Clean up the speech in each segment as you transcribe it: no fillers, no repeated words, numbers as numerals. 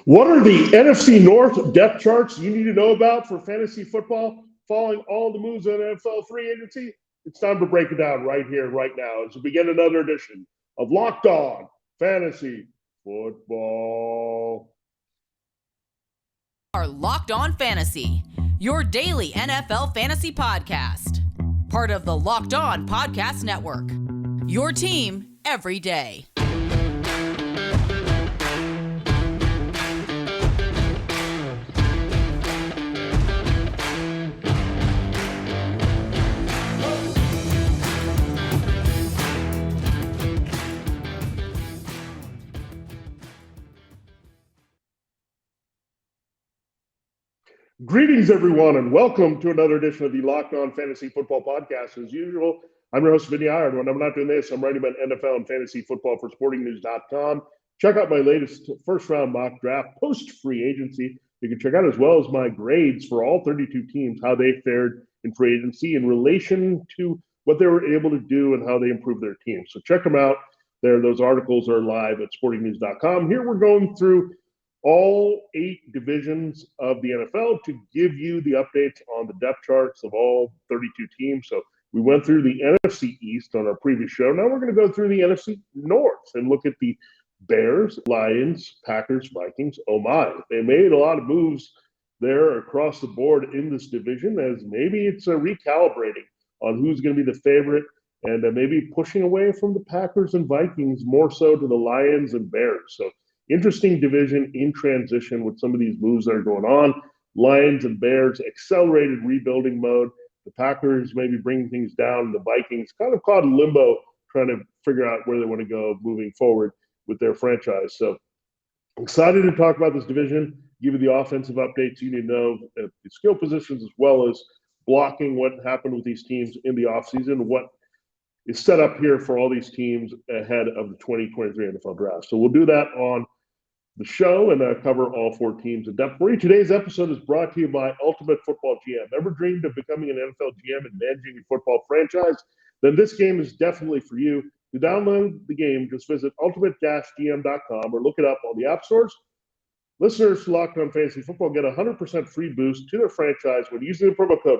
What are the NFC North depth charts you need to know about for fantasy football following all the moves in NFL free agency? It's time to break it down right here, right now, as we begin another edition of Locked On Fantasy Football. Our Locked On Fantasy, your daily NFL fantasy podcast. Part of the Locked On Podcast Network. Your team every day. Greetings, everyone, and welcome to another edition of the Locked On Fantasy Football Podcast. As usual, I'm your host, Vinnie Iyer. When I'm not doing this, I'm writing about NFL and fantasy football for sportingnews.com. Check out my latest first-round mock draft post-free agency. You can check out, as well as my grades for all 32 teams, how they fared in free agency in relation to what they were able to do and how they improved their team. So check them out there. Those articles are live at sportingnews.com. Here we're going through all 8 divisions of the NFL to give you the updates on the depth charts of all 32 teams. So we went through the NFC East on our previous show. Now we're going to go through the NFC North and look at the Bears, Lions, Packers, Vikings. Oh my, they made a lot of moves there across the board in this division, as maybe it's a recalibrating on who's going to be the favorite and maybe pushing away from the Packers and Vikings more so to the Lions and Bears. So interesting division in transition with some of these moves that are going on. Lions and Bears, accelerated rebuilding mode. The Packers maybe bringing things down. The Vikings kind of caught in limbo, trying to figure out where they want to go moving forward with their franchise. So excited to talk about this division, give you the offensive updates you need to know at the skill positions, as well as blocking what happened with these teams in the offseason, what is set up here for all these teams ahead of the 2023 NFL Draft. So we'll do that on the show and cover all 4 teams in depth for you. Today's episode is brought to you by Ultimate Football GM. Ever dreamed of becoming an NFL GM and managing a football franchise? Then this game is definitely for you. To download the game, just visit ultimate-gm.com or look it up on the app stores. Listeners to Locked On Fantasy Football get a 100% free boost to their franchise when using the promo code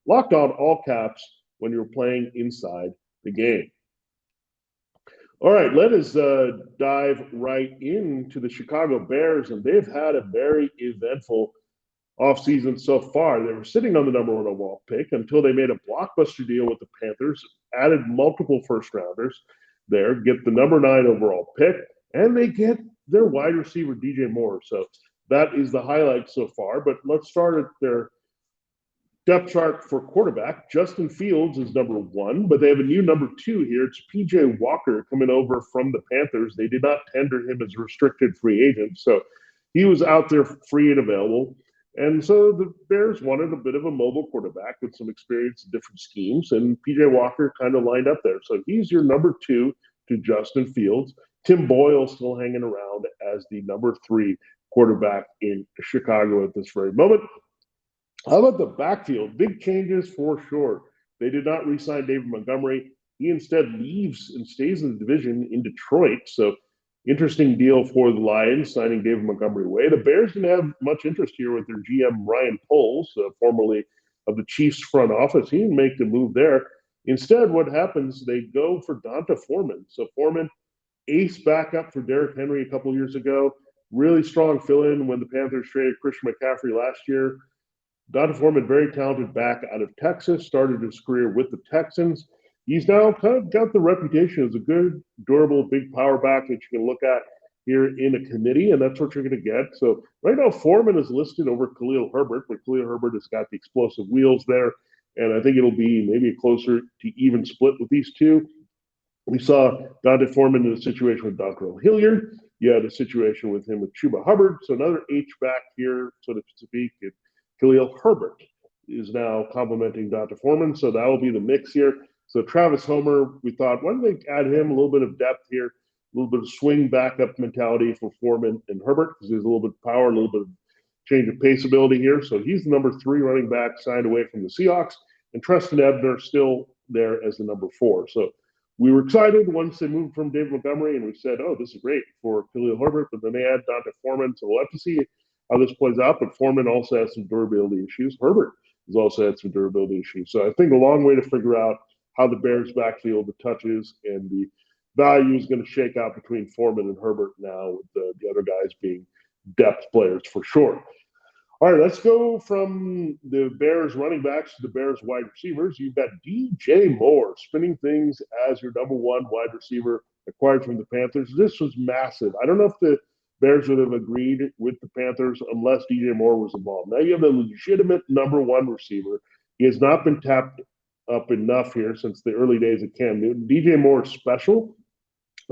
Locked On, all caps, when you're playing inside the game. All right, let us dive right into the Chicago Bears, and they've had a very eventful offseason so far. They were sitting on the number 1 overall pick until they made a blockbuster deal with the Panthers, added multiple first-rounders there, get the number 9 overall pick, and they get their wide receiver, DJ Moore. So that is the highlight so far, but let's start at their depth chart for quarterback. Justin Fields is number 1, but they have a new number 2 here. It's P.J. Walker coming over from the Panthers. They did not tender him as a restricted free agent, so he was out there free and available. And so the Bears wanted a bit of a mobile quarterback with some experience in different schemes, and P.J. Walker kind of lined up there. So he's your number 2 to Justin Fields. Tim Boyle still hanging around as the number 3 quarterback in Chicago at this very moment. How about the backfield? Big changes for sure. They did not re-sign David Montgomery. He instead leaves and stays in the division in Detroit. So interesting deal for the Lions, signing David Montgomery away. The Bears didn't have much interest here with their GM, Ryan Poles, formerly of the Chiefs front office. He didn't make the move there. Instead, what happens, they go for Donta Foreman. So Foreman, ace backup for Derrick Henry a couple years ago. Really strong fill-in when the Panthers traded Christian McCaffrey last year. Donta Foreman, very talented back out of Texas, started his career with the Texans. He's now kind of got the reputation as a good, durable, big power back that you can look at here in a committee, and that's what you're going to get. So right now, Foreman is listed over Khalil Herbert, but Khalil Herbert has got the explosive wheels there, and I think it'll be maybe a closer to even split with these two. We saw Donta Foreman in a situation with Dontrell Hilliard. You had a situation with him with Chuba Hubbard, so another H-back here, so to speak. Khalil Herbert is now complimenting Donta Foreman, so that will be the mix here. So Travis Homer, we thought, why don't they add him a little bit of depth here, a little bit of swing backup mentality for Foreman and Herbert, because there's a little bit of power, a little bit of change of pace ability here. So he's the number 3 running back signed away from the Seahawks, and Treston Ebner still there as the number 4. So we were excited once they moved from David Montgomery, and we said, oh, this is great for Khalil Herbert, but then they add Dante Foreman, so we'll have to see how this plays out. But Foreman also has some durability issues. Herbert has also had some durability issues. So I think a long way to figure out how the Bears backfield, the touches, and the value is going to shake out between Foreman and Herbert now, with the other guys being depth players for sure. All right, let's go from the Bears running backs to the Bears wide receivers. You've got DJ Moore spinning things as your number one wide receiver acquired from the Panthers. This was massive. I don't know if the Bears would have agreed with the Panthers unless DJ Moore was involved. Now you have a legitimate number one receiver. He has not been tapped up enough here since the early days of Cam Newton. DJ Moore is special.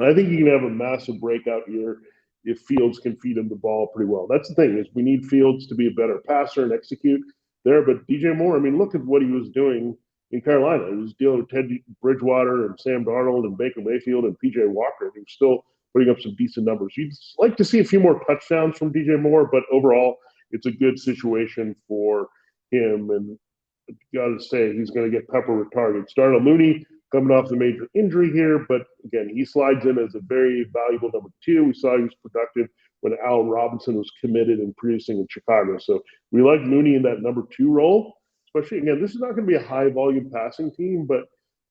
I think he can have a massive breakout year if Fields can feed him the ball pretty well. That's the thing, is we need Fields to be a better passer and execute there. But DJ Moore, I mean, look at what he was doing in Carolina. He was dealing with Teddy Bridgewater and Sam Darnold and Baker Mayfield and P.J. Walker. He was still putting up some decent numbers. You'd like to see a few more touchdowns from DJ Moore, but overall, it's a good situation for him. And got to say, he's going to get pepper with targets. Darnell Mooney coming off the major injury here, but again, he slides in as a very valuable number two. We saw he was productive when Allen Robinson was committed and producing in Chicago. So we like Mooney in that number two role, especially, again, this is not going to be a high volume passing team, but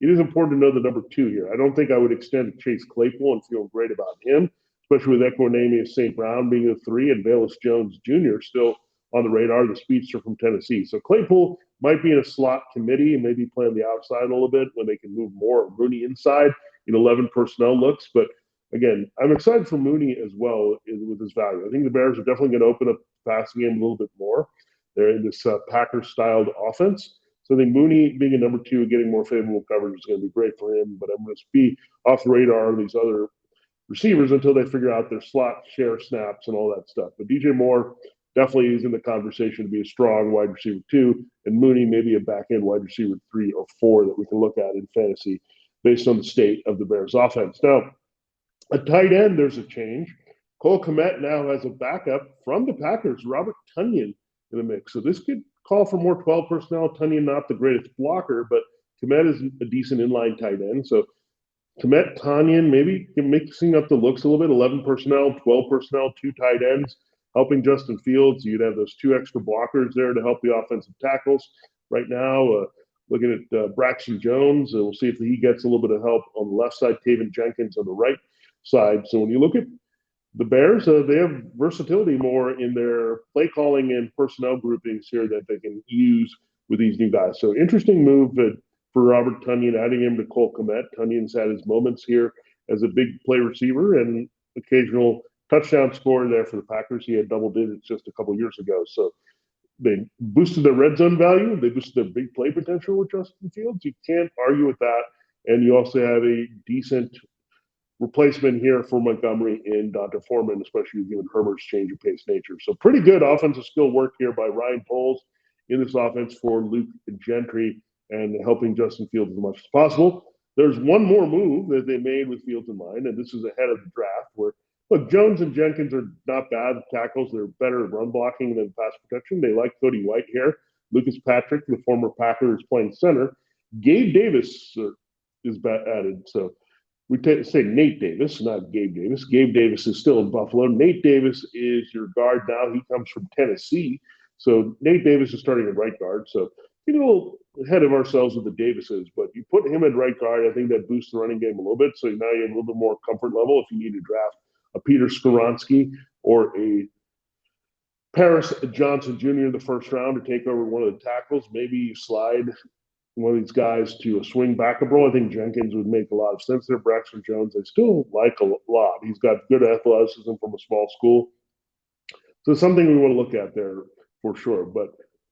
it is important to know the number two here. I don't think I would extend Chase Claypool and feel great about him, especially with Equanimeous St. Brown being a three and Velus Jones Jr. still on the radar, the speedster from Tennessee. So Claypool might be in a slot committee and maybe play on the outside a little bit when they can move more Mooney inside in 11 personnel looks. But again, I'm excited for Mooney as well with his value. I think the Bears are definitely going to open up the passing game a little bit more. They're in this Packers-styled offense. So I think Mooney being a number two and getting more favorable coverage is going to be great for him. But I'm going to be off the radar of these other receivers until they figure out their slot share snaps and all that stuff. But DJ Moore definitely is in the conversation to be a strong wide receiver two, and Mooney maybe a back-end wide receiver 3 or 4 that we can look at in fantasy based on the state of the Bears offense. Now, a tight end, there's a change. Cole Kmet now has a backup from the Packers, Robert Tonyan, in the mix. So this could call for more 12 personnel. Tonyan, not the greatest blocker, but Kmet is a decent inline tight end. So Kmet, Tonyan, maybe mixing up the looks a little bit, 11 personnel, 12 personnel, 2 tight ends, helping Justin Fields. You'd have those 2 extra blockers there to help the offensive tackles. Right now, looking at Braxton Jones, we'll see if he gets a little bit of help on the left side, Taven Jenkins on the right side. So when you look at the Bears, they have versatility more in their play calling and personnel groupings here that they can use with these new guys. So interesting move for Robert Tonyan, adding him to Cole Kmet. Tunyan's had his moments here as a big play receiver and occasional touchdown scorer there for the Packers. He had double digits just a couple years ago. So they boosted their red zone value. They boosted their big play potential with Justin Fields. You can't argue with that. And you also have a decent replacement here for Montgomery in Dante Foreman, especially given Herbert's change of pace nature. So pretty good offensive skill work here by Ryan Poles in this offense for Luke Gentry and helping Justin Fields as much as possible. There's one more move that they made with Fields in mind, and this is ahead of the draft where, look, Jones and Jenkins are not bad tackles. They're better at run blocking than pass protection. They like Cody White here. Lucas Patrick, the former Packer, is playing center. Gabe Davis is added. So we say Nate Davis, not Gabe Davis. Gabe Davis is still in Buffalo. Nate Davis is your guard now. He comes from Tennessee. So Nate Davis is starting at right guard. So a little ahead of ourselves with the Davises, but you put him at right guard, I think that boosts the running game a little bit. So now you have a little bit more comfort level if you need to draft a Peter Skoronski or a Paris Johnson Jr. in the first round to take over one of the tackles. Maybe you slide one of these guys to a swing backup role. I think Jenkins would make a lot of sense there. Braxton Jones, I still like a lot. He's got good athleticism from a small school. So something we want to look at there for sure. But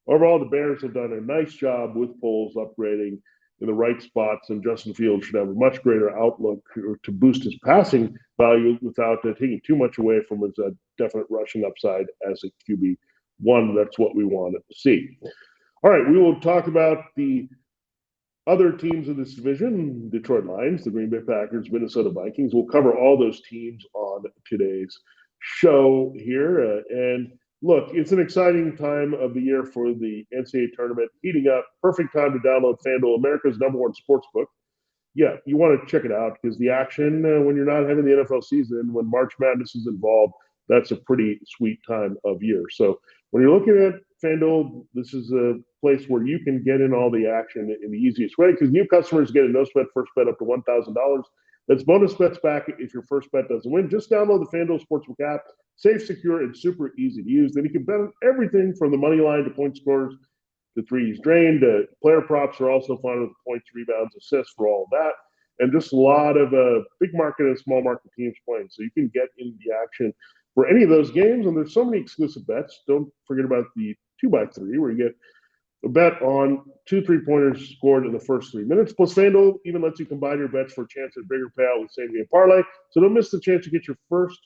overall, the Bears have done a nice job with Poles upgrading in the right spots, and Justin Fields should have a much greater outlook to boost his passing value without taking too much away from his definite rushing upside as a QB1. That's what we want to see. All right, we will talk about the other teams in this division, Detroit Lions, the Green Bay Packers, Minnesota Vikings. We'll cover all those teams on today's show here. And look, it's an exciting time of the year for the NCAA tournament, heating up. Perfect time to download FanDuel, America's #1 sportsbook. yeah, you want to check it out because the action when you're not having the NFL season, when March Madness is involved, that's a pretty sweet time of year. So when you're looking at FanDuel, this is a place where you can get in all the action in the easiest way because new customers get a no sweat first bet up to $1,000. That's bonus bets back if your first bet doesn't win. Just download the FanDuel Sportsbook app. Safe, secure, and super easy to use. Then you can bet on everything from the money line to point scores to threes drained. Player props are also fun with points, rebounds, assists for all of that. And just a lot of big market and small market teams playing. So you can get in the action for any of those games. And there's so many exclusive bets. Don't forget about the 2x3 where you get a bet on 2 3-pointers scored in the first 3 minutes. Plus, FanDuel even lets you combine your bets for a chance at a bigger payout with same game parlay. So don't miss the chance to get your first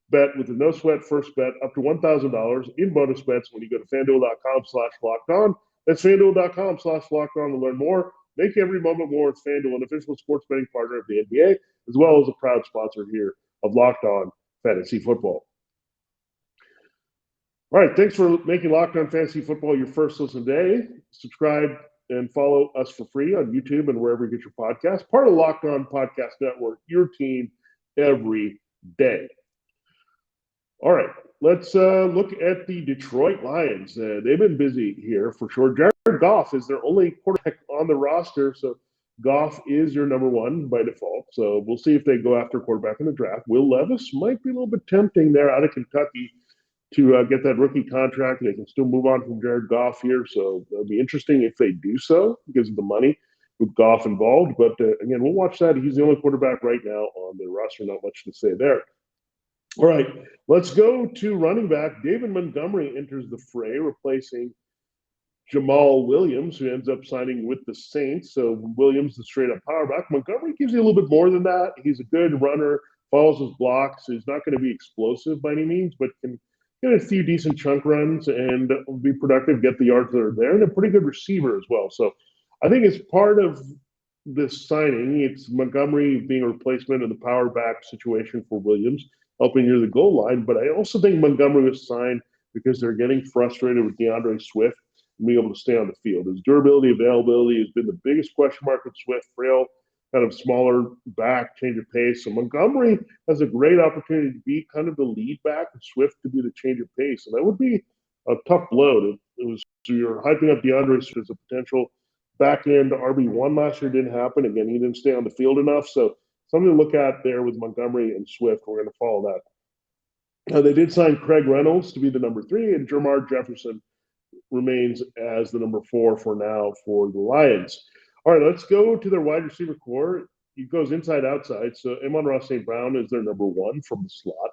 bet with a no sweat first bet up to $1,000 in bonus bets when you go to FanDuel.com/lockedon. That's FanDuel.com/lockedon to learn more. Make every moment more with FanDuel, an official sports betting partner of the NBA, as well as a proud sponsor here of Locked On Fantasy Football. All right, thanks for making Locked On Fantasy Football your first listen today. Subscribe and follow us for free on YouTube and wherever you get your podcast. Part of Locked On Podcast Network, your team every day. All right, let's look at the Detroit Lions. They've been busy here for sure. Jared Goff is their only quarterback on the roster, so Goff is your number one by default. So we'll see if they go after quarterback in the draft. Will Levis might be a little bit tempting there out of Kentucky to get that rookie contract. They can still move on from Jared Goff here, so it'll be interesting if they do so because of the money with Goff involved. But again, we'll watch that. He's the only quarterback right now on the roster. Not much to say there. All right, let's go to running back. David Montgomery enters the fray, replacing Jamal Williams, who ends up signing with the Saints. So Williams, the straight-up power back. Montgomery gives you a little bit more than that. He's a good runner, follows his blocks. He's not going to be explosive by any means, but can get a few decent chunk runs and be productive, get the yards that are there, and a pretty good receiver as well. So I think it's part of this signing. It's Montgomery being a replacement in the power back situation for Williams, helping near the goal line. But I also think Montgomery was signed because they're getting frustrated with DeAndre Swift and being able to stay on the field. His durability, availability has been the biggest question mark with Swift. Frail, kind of smaller back, change of pace. So Montgomery has a great opportunity to be kind of the lead back and Swift to be the change of pace. And that would be a tough blow. You're hyping up DeAndre Swift as a potential back end RB1 last year. Didn't happen. Again, he didn't stay on the field enough. So something to look at there with Montgomery and Swift. We're going to follow that. They did sign Craig Reynolds to be the number 3, and Jermar Jefferson remains as the number 4 for now for the Lions. All right, let's go to their wide receiver core. It goes inside outside. So Amon-Ra St. Brown is their number 1 from the slot.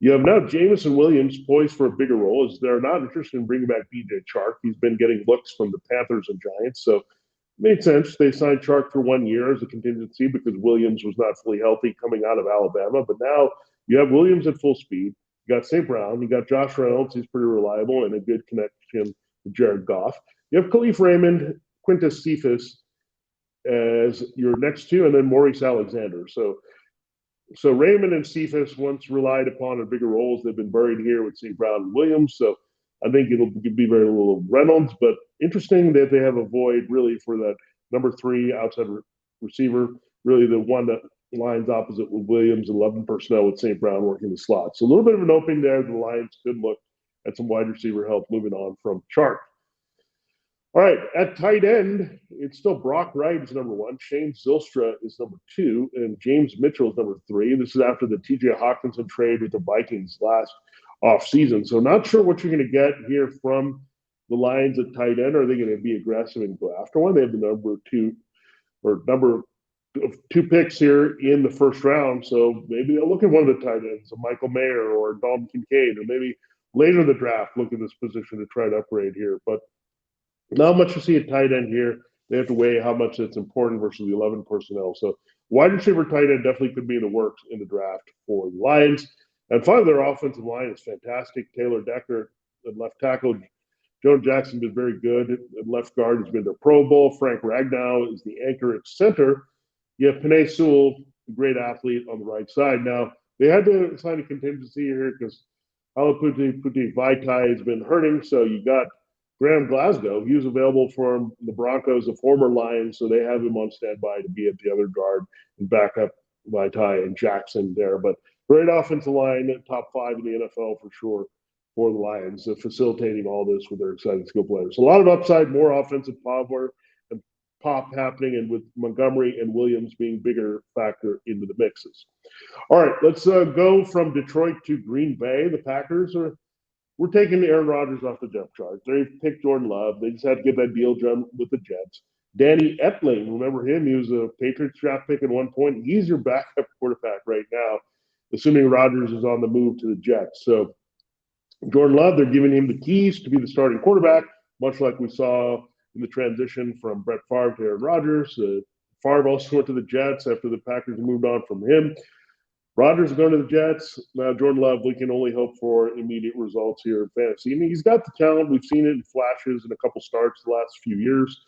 You have now Jameson Williams poised for a bigger role, as they're not interested in bringing back B.J. Chark. He's been getting looks from the Panthers and Giants, so made sense. They signed Chark for 1 year as a contingency because Williams was not fully healthy coming out of Alabama. But now you have Williams at full speed. You got St. Brown. You got Josh Reynolds. He's pretty reliable and a good connection with Jared Goff. You have Khalif Raymond, Quintus Cephas as your next 2, and then Maurice Alexander. So Raymond and Cephas once relied upon in bigger roles. They've been buried here with St. Brown and Williams. So I think it'll be very little Reynolds, but interesting that they have a void really for that number 3 outside receiver, really the one that lines opposite with Williams, 11 personnel with St. Brown working the slot. So a little bit of an opening there. The Lions could look at some wide receiver help moving on from Chark. All right, at tight end, it's still Brock Wright is number 1. Shane Zylstra is number 2, and James Mitchell is number 3. This is after the T.J. Hawkinson trade with the Vikings last offseason. So not sure what you're going to get here from the Lions at tight end. Are they going to be aggressive and go after one? They have the number 2 picks here in the first round. So maybe they'll look at one of the tight ends, a Michael Mayer or Dalton Kincaid, or maybe later in the draft look at this position to try to upgrade here. But not much to see at tight end here. They have to weigh how much that's important versus the 11 personnel. So wide receiver tight end definitely could be in the works in the draft for the Lions. And finally, their offensive line is fantastic. Taylor Decker at left tackle. Joe Jackson has been very good at left guard. Has been their Pro Bowl. Frank Ragnow is the anchor at center. You have Penei Sewell, a great athlete, on the right side. Now, they had to sign a contingency here because Alaputi Vaitai has been hurting. So you got Graham Glasgow. He was available from the Broncos, the former Lions, so they have him on standby to be at the other guard and back up Vaitai and Jackson there. But great offensive line, top 5 in the NFL for sure for the Lions, facilitating all this with their exciting skill players. A lot of upside, more offensive power and pop happening, and with Montgomery and Williams being bigger factor into the mixes. All right, let's go from Detroit to Green Bay. The Packers we're taking Aaron Rodgers off the depth chart. They picked Jordan Love. They just had to get that deal done with the Jets. Danny Etling, remember him? He was a Patriots draft pick at one point. He's your backup quarterback right now, assuming Rodgers is on the move to the Jets. So Jordan Love, they're giving him the keys to be the starting quarterback, much like we saw in the transition from Brett Favre to Aaron Rodgers. Favre also went to the Jets after the Packers moved on from him. Rodgers is going to the Jets. Now, Jordan Love, we can only hope for immediate results here in fantasy. I mean, he's got the talent. We've seen it in flashes in a couple starts the last few years.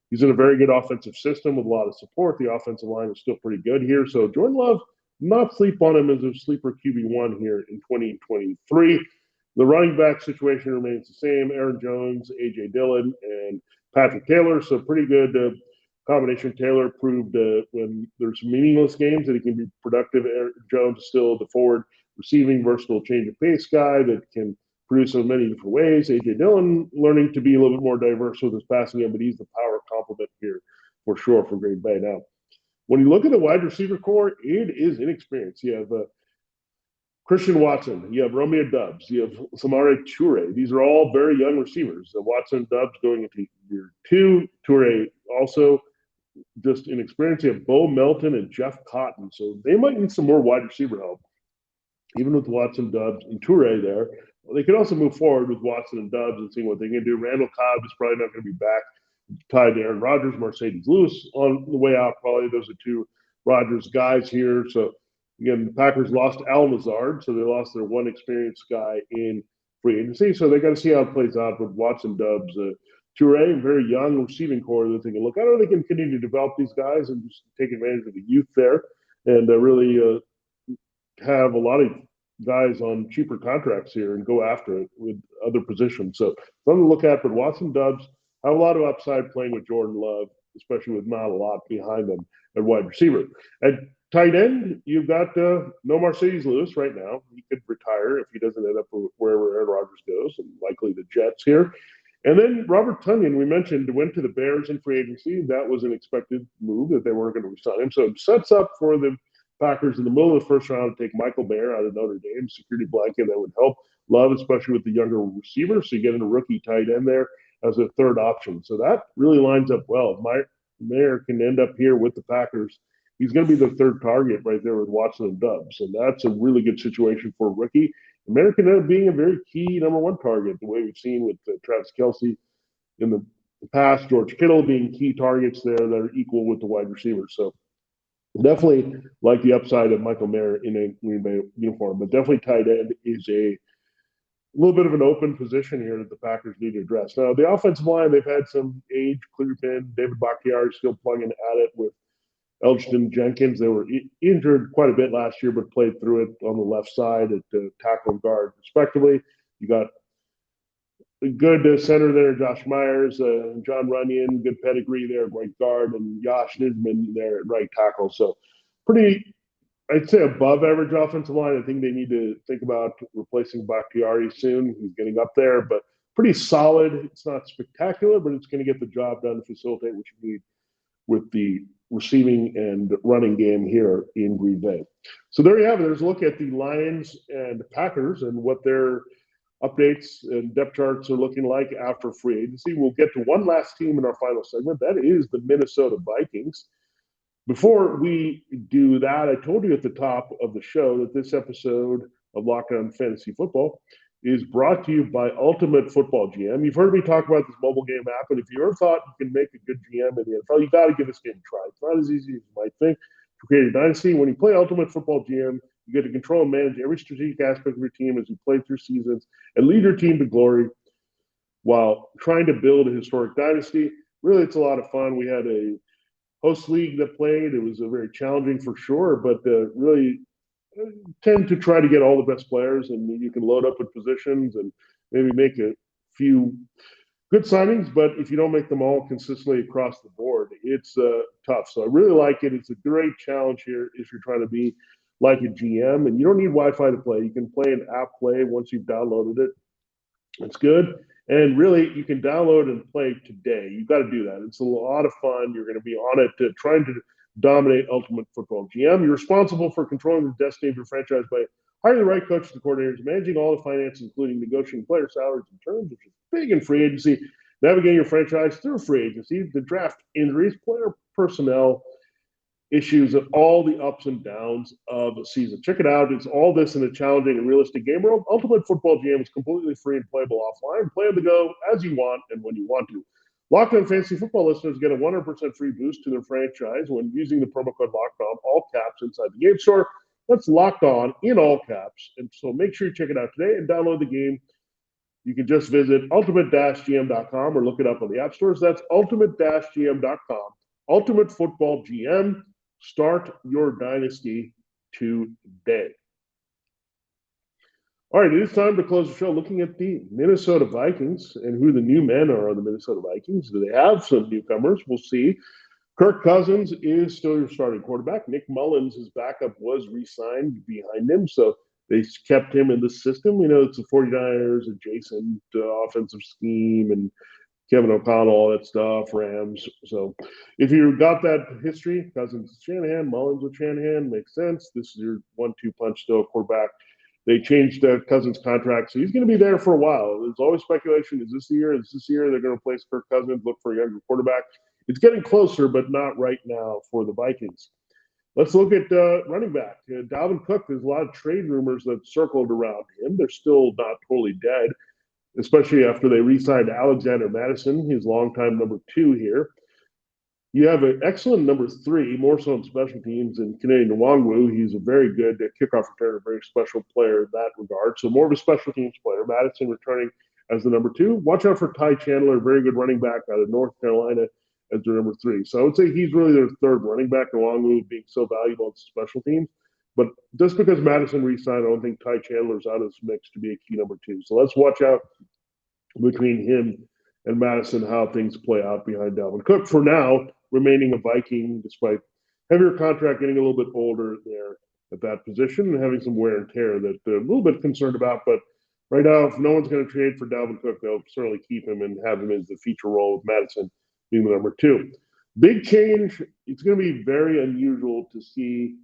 He's in a very good offensive system with a lot of support. The offensive line is still pretty good here. So Jordan Love, not sleep on him as a sleeper QB1 here in 2023. The running back situation remains the same. Aaron Jones, A.J. Dillon, and Patrick Taylor. So pretty good combination. Taylor proved when there's meaningless games that he can be productive. Aaron Jones is still the forward receiving, versatile change of pace guy that can produce in many different ways. A.J. Dillon learning to be a little bit more diverse with his passing game, but he's the power complement here for sure for Green Bay. Now, when you look at the wide receiver core, it is inexperienced. You have Christian Watson, you have Romeo Doubs, you have Samori Toure. These are all very young receivers. Watson, Doubs going into year 2. Toure also just inexperienced. You have Bo Melton and Jeff Cotton. So they might need some more wide receiver help, even with Watson, Doubs, and Toure there. They could also move forward with Watson and Doubs and see what they can do. Randall Cobb is probably not going to be back tied to Aaron Rodgers. Mercedes Lewis on the way out, probably. Those are 2 Rodgers guys here. So again, the Packers lost Al Lazard, so they lost their one experienced guy in free agency. So they got to see how it plays out with Watson, Doubs, Toure, very young receiving core that they can look at. Or they can continue to develop these guys and just take advantage of the youth there and really have a lot of guys on cheaper contracts here and go after it with other positions. So something to look at. But Watson, Doubs have a lot of upside playing with Jordan Love, especially with not a lot behind them at wide receiver. At tight end, you've got no Mercedes Lewis right now. He could retire if he doesn't end up wherever Aaron Rodgers goes, and likely the Jets here. And then Robert Tonyan, we mentioned, went to the Bears in free agency. That was an expected move that they weren't going to resign him. So it sets up for the Packers in the middle of the first round to take Michael Mayer out of Notre Dame, security blanket that would help Love, especially with the younger receivers. So you get a rookie tight end there as a third option. So that really lines up well. Mayer can end up here with the Packers. He's going to be the third target right there with Watson and Doubs. And that's a really good situation for a rookie. Mayer can end up being a very key number 1 target, the way we've seen with Travis Kelce in the past, George Kittle being key targets there that are equal with the wide receivers. So definitely like the upside of Michael Mayer in a Green Bay uniform, but definitely tight end is a little bit of an open position here that the Packers need to address. Now, the offensive line, they've had some age clear pin. David Bakhtiari is still plugging at it with Elgton Jenkins. They were injured quite a bit last year, but played through it on the left side at tackle and guard, respectively. You got a good center there, Josh Myers, John Runyon, good pedigree there, right guard, and Josh Nijman there at right tackle. So pretty, I'd say, above average offensive line. I think they need to think about replacing Bakhtiari soon. He's getting up there, but pretty solid. It's not spectacular, but it's going to get the job done to facilitate what you need with the receiving and running game here in Green Bay. So there you have it. There's a look at the Lions and Packers and what their updates and depth charts are looking like after free agency. We'll get to one last team in our final segment. That is the Minnesota Vikings. Before we do that, I told you at the top of the show that this episode of Locked On Fantasy Football is brought to you by Ultimate Football GM. You've heard me talk about this mobile game app, and if you ever thought you can make a good GM in the NFL, you got to give this game a try. It's not as easy as you might think to create a dynasty. When you play Ultimate Football GM, you get to control and manage every strategic aspect of your team as you play through seasons and lead your team to glory while trying to build a historic dynasty. Really, it's a lot of fun. We had a host league that played. It was very challenging for sure, but really tend to try to get all the best players, and you can load up with positions and maybe make a few good signings, but if you don't make them all consistently across the board, it's tough. So I really like it. It's a great challenge here if you're trying to be like a GM, and you don't need Wi-Fi to play. You can play an app play once you've downloaded it. It's good. And really, you can download and play today. You've got to do that. It's a lot of fun. You're going to be on it trying to dominate Ultimate Football GM. You're responsible for controlling the destiny of your franchise by hiring the right coaches and coordinators, managing all the finances, including negotiating player salaries and terms, which is big in free agency, navigating your franchise through free agency, the draft, injuries, player personnel, issues, and all the ups and downs of the season. Check it out. It's all this in a challenging and realistic game world. Ultimate Football GM is completely free and playable offline. Play on the go as you want and when you want to. Locked On Fantasy Football listeners get a 100% free boost to their franchise when using the promo code Locked On, all caps, inside the game store. That's Locked On in all caps. And so make sure you check it out today and download the game. You can just visit ultimate-gm.com or look it up on the app stores. That's ultimate-gm.com. Ultimate Football GM. Start your dynasty today. All right, it is time to close the show looking at the Minnesota Vikings and who the new men are on the Minnesota Vikings. Do they have some newcomers? We'll see. Kirk Cousins is still your starting quarterback. Nick Mullins, his backup, was re-signed behind him, so they kept him in the system. We know it's the 49ers, adjacent offensive scheme, and Kevin O'Connell, all that stuff, Rams. So if you got that history, Cousins with Shanahan, Mullins with Shanahan, makes sense. This is your 1-2 punch still quarterback. They changed Cousins' contract, so he's going to be there for a while. There's always speculation. Is this the year? Is this the year they're going to replace Kirk Cousins, look for a younger quarterback? It's getting closer, but not right now for the Vikings. Let's look at running back. Dalvin Cook, there's a lot of trade rumors that circled around him. They're still not totally dead, especially after they re-signed Alexander Madison, his longtime number 2 here. You have an excellent number 3, more so in special teams, in Canadian Nwangwu. He's a very good kickoff returner, very special player in that regard. So more of a special teams player. Madison returning as the number 2. Watch out for Ty Chandler, very good running back out of North Carolina, as their number 3. So I would say he's really their third running back, Nwangwu being so valuable in special teams. But just because Madison re-signed, I don't think Ty Chandler's out of this mix to be a key number 2. So let's watch out between him and Madison how things play out behind Dalvin Cook. For now, remaining a Viking, despite heavier contract, getting a little bit older there at that position and having some wear and tear that they're a little bit concerned about. But right now, if no one's going to trade for Dalvin Cook, they'll certainly keep him and have him as the feature role with Madison being the number 2. Big change. It's going to be very unusual to see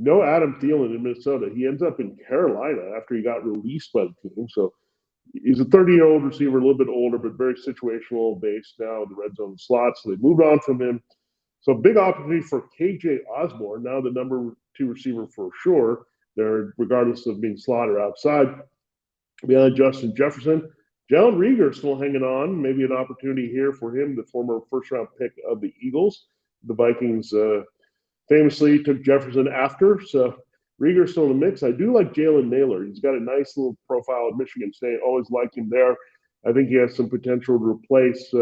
no Adam Thielen in Minnesota. He ends up in Carolina after he got released by the team. So he's a 30-year-old receiver, a little bit older, but very situational based now in the red zone slot. So they moved on from him. So big opportunity for KJ Osborne, now the number 2 receiver for sure. They're regardless of being slot or outside. Behind Justin Jefferson, Jalen Reagor still hanging on. Maybe an opportunity here for him, the former first-round pick of the Eagles. The Vikings famously took Jefferson after, so Reagor's still in the mix. I do like Jalen Naylor. He's got a nice little profile at Michigan State. Always liked him there. I think he has some potential to replace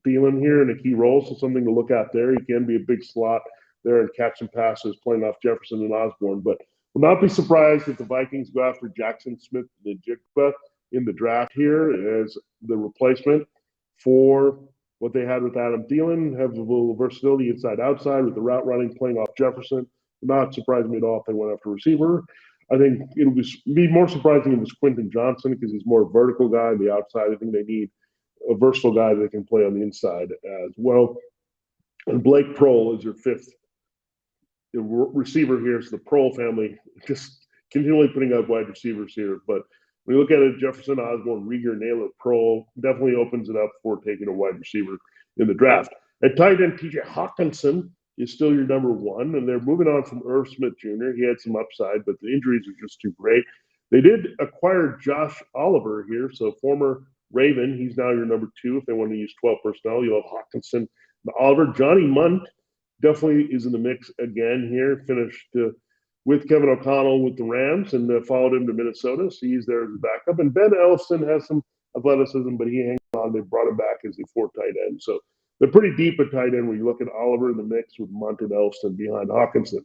Thielen here in a key role, so something to look at there. He can be a big slot there and catch some passes playing off Jefferson and Osborne. But will not be surprised if the Vikings go after Jackson Smith-Njigba in the draft here as the replacement for what they had with Adam Thielen. Have a little versatility inside-outside with the route running, playing off Jefferson. Not surprising me at all if they went after receiver. I think it'll be more surprising if it was Quentin Johnson because he's more a vertical guy on the outside. I think they need a versatile guy that can play on the inside as well. And Blake Prohl is your 5th receiver here. So the Prohl family just continually putting up wide receivers here. But when you look at it, Jefferson, Osborne, Reagor, Naylor, Prohl definitely opens it up for taking a wide receiver in the draft. At tight end, TJ Hawkinson is still your number 1, and they're moving on from Irv Smith Jr. He had some upside, but the injuries are just too great. They did acquire Josh Oliver here, so former Raven. He's now your number 2 if they want to use 12 personnel. You'll have Hawkinson and Oliver. Johnny Munt definitely is in the mix again here. Finished with Kevin O'Connell with the Rams and followed him to Minnesota, so he's there as a backup. And Ben Ellison has some athleticism, but he hangs on. They brought him back as the 4th tight end. So they're pretty deep at tight end when you look at Oliver in the mix with Munt and Ellison behind Hawkinson.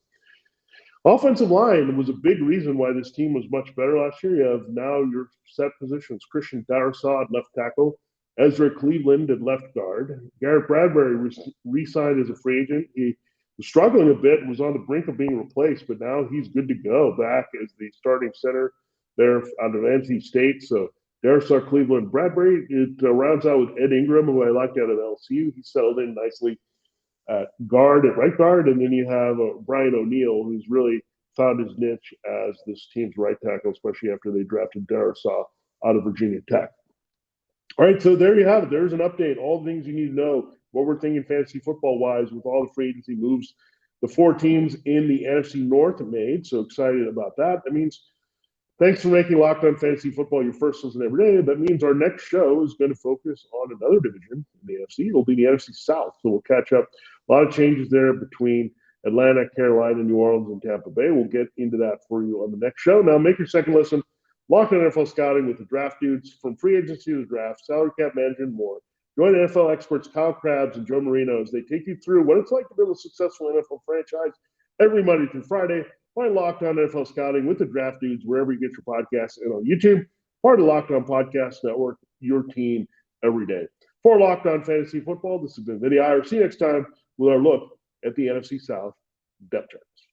Offensive line was a big reason why this team was much better last year. You have now your set positions. Christian Darrisaw at left tackle, Ezra Cleveland at left guard. Garrett Bradbury re-signed as a free agent. He was struggling a bit, was on the brink of being replaced, but now he's good to go back as the starting center there out of NC State. So there's our Cleveland. Bradbury, it rounds out with Ed Ingram, who I liked out of LSU. He settled in nicely at right guard, and then you have Brian O'Neill, who's really found his niche as this team's right tackle, especially after they drafted Darisaw out of Virginia Tech. All right, so there you have it. There's an update, all the things you need to know, what we're thinking fantasy football-wise with all the free agency moves the 4 teams in the NFC North made. So excited about that. That means thanks for making Locked On Fantasy Football your first listen every day. That means our next show is going to focus on another division in the NFC. It'll be the NFC South. So we'll catch up. A lot of changes there between Atlanta, Carolina, New Orleans, and Tampa Bay. We'll get into that for you on the next show. Now, make your second listen Locked On NFL Scouting with the draft dudes from free agency to the draft, salary cap management, and more. Join NFL experts Kyle Krabs and Joe Marino as they take you through what it's like to build a successful NFL franchise every Monday through Friday. Find Locked On NFL Scouting with the draft dudes wherever you get your podcasts and on YouTube. Part of the Locked On Podcast Network, your team every day. For Locked On Fantasy Football, this has been Vinnie Iyer. See you next time with our look at the NFC South depth charts.